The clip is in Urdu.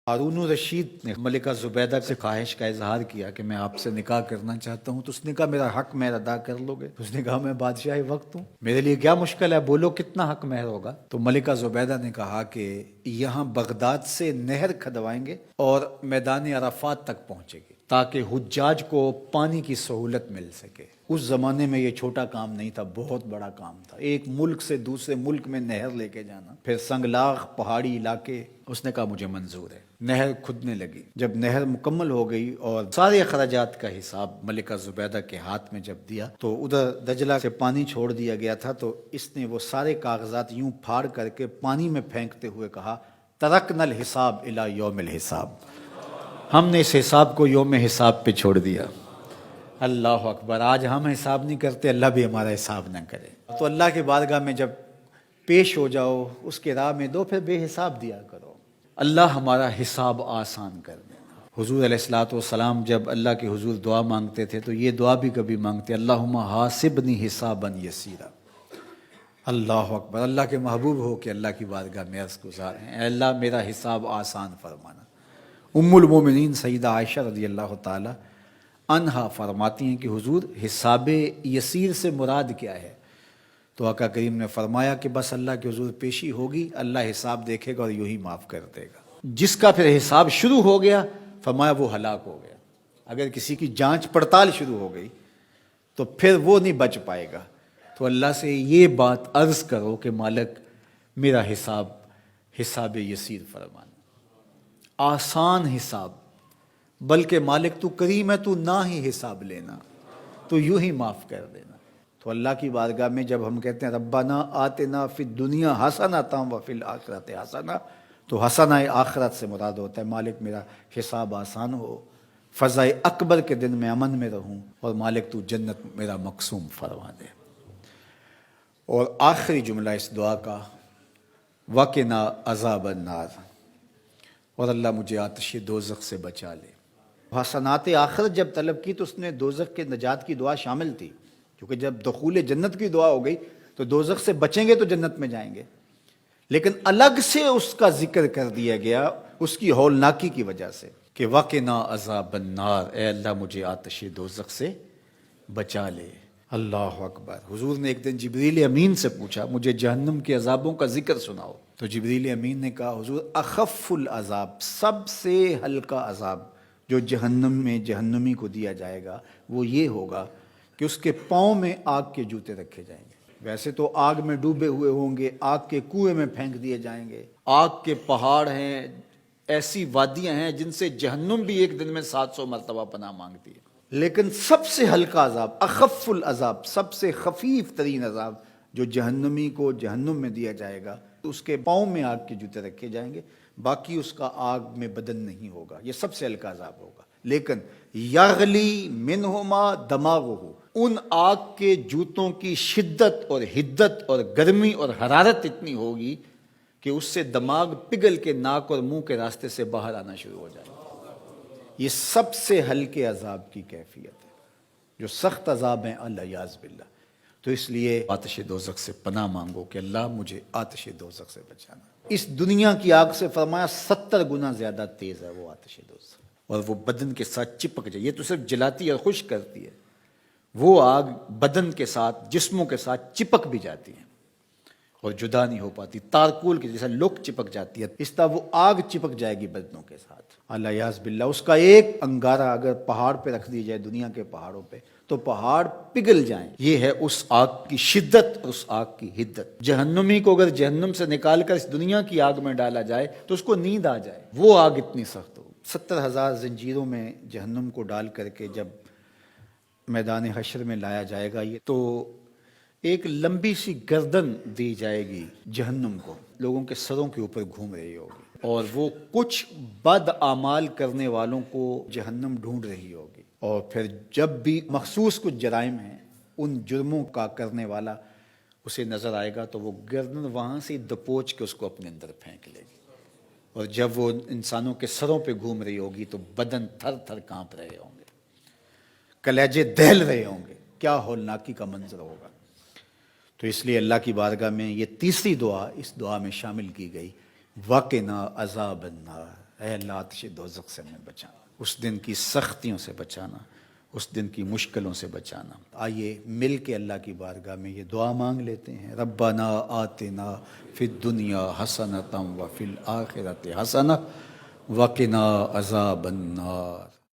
ہارون الرشید نے ملکہ زبیدہ سے خواہش کا اظہار کیا کہ میں آپ سے نکاح کرنا چاہتا ہوں، تو اس نے کہا میرا حق مہر ادا کر لو گے؟ اس نے کہا میں بادشاہ وقت ہوں، میرے لیے کیا مشکل ہے، بولو کتنا حق مہر ہوگا؟ تو ملکہ زبیدہ نے کہا کہ یہاں بغداد سے نہر کھدوائیں گے اور میدان عرفات تک پہنچے گی تاکہ حجاج کو پانی کی سہولت مل سکے۔ اس زمانے میں یہ چھوٹا کام نہیں تھا، بہت بڑا کام تھا، ایک ملک سے دوسرے ملک میں نہر لے کے جانا، پھر سنگلاخ پہاڑی علاقے۔ اس نے کہا مجھے منظور ہے۔ نہر کھدنے لگی، جب نہر مکمل ہو گئی اور سارے اخراجات کا حساب ملکہ زبیدہ کے ہاتھ میں جب دیا تو ادھر دجلہ سے پانی چھوڑ دیا گیا تھا، تو اس نے وہ سارے کاغذات یوں پھاڑ کر کے پانی میں پھینکتے ہوئے کہا ترکنا الحساب الی یوم الحساب، ہم نے اس حساب کو یوم حساب پہ چھوڑ دیا۔ اللہ اکبر! آج ہم حساب نہیں کرتے، اللہ بھی ہمارا حساب نہ کرے۔ تو اللہ کی بارگاہ میں جب پیش ہو جاؤ، اس کے راہ میں دو، پھر بے حساب دیا کرو، اللہ ہمارا حساب آسان کر دینا۔ حضور علیہ الصلوۃ والسلام جب اللہ کے حضور دعا مانگتے تھے تو یہ دعا بھی کبھی مانگتے، اللہم حاسبنی حسابا یسیرا۔ اللہ اکبر! اللہ کے محبوب ہو کہ اللہ کی بارگاہ میں عرض گزار ہیں، اے اللہ میرا حساب آسان فرمانا۔ ام المومنین سیدہ عائشہ رضی اللہ تعالی عنہا فرماتی ہیں کہ حضور حساب یسیر سے مراد کیا ہے؟ تو آقا کریم نے فرمایا کہ بس اللہ کے حضور پیشی ہوگی، اللہ حساب دیکھے گا اور یوں ہی معاف کر دے گا۔ جس کا پھر حساب شروع ہو گیا فرمایا وہ ہلاک ہو گیا۔ اگر کسی کی جانچ پڑتال شروع ہو گئی تو پھر وہ نہیں بچ پائے گا۔ تو اللہ سے یہ بات عرض کرو کہ مالک میرا حساب یسیر فرمانا، آسان حساب، بلکہ مالک تو کریم ہے، تو نہ ہی حساب لینا، تو یوں ہی معاف کر دینا۔ تو اللہ کی بارگاہ میں جب ہم کہتے ہیں ربنا آتنا فی الدنیا حسنۃ وفی الآخرۃ حسنہ، تو حسنہ آخرت سے مراد ہوتا ہے مالک میرا حساب آسان ہو، فضا اکبر کے دن میں امن میں رہوں، اور مالک تو جنت میرا مقسوم فرما دے۔ اور آخری جملہ اس دعا کا وقنا عذاب النار، اور اللہ مجھے آتش دوزخ سے بچا لے۔ حسنات آخرت جب طلب کی تو اس نے دوزخ کے نجات کی دعا شامل تھی، کیونکہ جب دخول جنت کی دعا ہو گئی تو دوزخ سے بچیں گے تو جنت میں جائیں گے، لیکن الگ سے اس کا ذکر کر دیا گیا اس کی ہولناکی کی وجہ سے کہ وقنا عذاب النار، اے اللہ مجھے آتش دوزخ سے بچا لے۔ اللہ اکبر! حضور نے ایک دن جبریل امین سے پوچھا مجھے جہنم کے عذابوں کا ذکر سناؤ، تو جبریل امین نے کہا حضور اخف العذاب، سب سے ہلکا عذاب جو جہنم میں جہنمی کو دیا جائے گا وہ یہ ہوگا کہ اس کے پاؤں میں آگ کے جوتے رکھے جائیں گے۔ ویسے تو آگ میں ڈوبے ہوئے ہوں گے، آگ کے کنویں میں پھینک دیے جائیں گے، آگ کے پہاڑ ہیں، ایسی وادیاں ہیں جن سے جہنم بھی ایک دن میں 700 مرتبہ پناہ مانگتی ہے، لیکن سب سے ہلکا عذاب، اخف العذاب، سب سے خفیف ترین عذاب جو جہنمی کو جہنم میں دیا جائے گا، اس کے پاؤں میں آگ کے جوتے رکھے جائیں گے، باقی اس کا آگ میں بدن نہیں ہوگا، یہ سب سے ہلکا عذاب ہوگا۔ لیکن یغلی منہما دماغہ، ان آگ کے جوتوں کی شدت اور حدت اور گرمی اور حرارت اتنی ہوگی کہ اس سے دماغ پگھل کے ناک اور منہ کے راستے سے باہر آنا شروع ہو جائے گا۔ یہ سب سے ہلکے عذاب کی کیفیت ہے، جو سخت عذاب ہیں الیاذ باللہ۔ تو اس لیے آتش دوزخ سے پناہ مانگو کہ اللہ مجھے آتش دوزخ سے بچانا۔ اس دنیا کی آگ سے فرمایا 70 گنا زیادہ تیز ہے وہ آتش دوزخ، اور وہ بدن کے ساتھ چپک جائے، یہ تو صرف جلاتی اور خشک کرتی ہے، وہ آگ بدن کے ساتھ جسموں کے ساتھ چپک بھی جاتی ہے اور جدا نہیں ہو پاتی، تارکول کی جیسا لوک چپک جاتی ہے، اس طرح وہ آگ چپک جائے گی بدنوں کے ساتھ الیاذ باللہ۔ اس کا ایک انگارہ اگر پہاڑ پہ رکھ دی جائے، دنیا کے پہاڑوں پہ، تو پہاڑ پگھل جائیں۔ یہ ہے اس آگ کی شدت اور اس آگ کی حدت۔ جہنمی کو اگر جہنم سے نکال کر اس دنیا کی آگ میں ڈالا جائے تو اس کو نیند آ جائے، وہ آگ اتنی سخت ہو۔ 70,000 زنجیروں میں جہنم کو ڈال کر کے جب میدان حشر میں لایا جائے گا، یہ تو ایک لمبی سی گردن دی جائے گی جہنم کو، لوگوں کے سروں کے اوپر گھوم رہی ہوگی، اور وہ کچھ بد اعمال کرنے والوں کو جہنم ڈھونڈ رہی ہوگی، اور پھر جب بھی مخصوص کچھ جرائم ہیں ان جرموں کا کرنے والا اسے نظر آئے گا تو وہ گردن وہاں سے دبوچ کے اس کو اپنے اندر پھینک لے گی، اور جب وہ انسانوں کے سروں پہ گھوم رہی ہوگی تو بدن تھر تھر کانپ رہے ہوں گے، کلیجے دہل رہے ہوں گے، کیا ہولناکی کا منظر ہوگا۔ تو اس لیے اللہ کی بارگاہ میں یہ تیسری دعا اس دعا میں شامل کی گئی، وقنا عذاب النار، اے اللہ آتش دوزخ سے ہمیں بچانا، اس دن کی سختیوں سے بچانا، اس دن کی مشکلوں سے بچانا۔ آئیے مل کے اللہ کی بارگاہ میں یہ دعا مانگ لیتے ہیں، ربنا آتنا فی الدنیا حسنۃ وفی الآخرۃ حسنۃ وقنا عذاب النار۔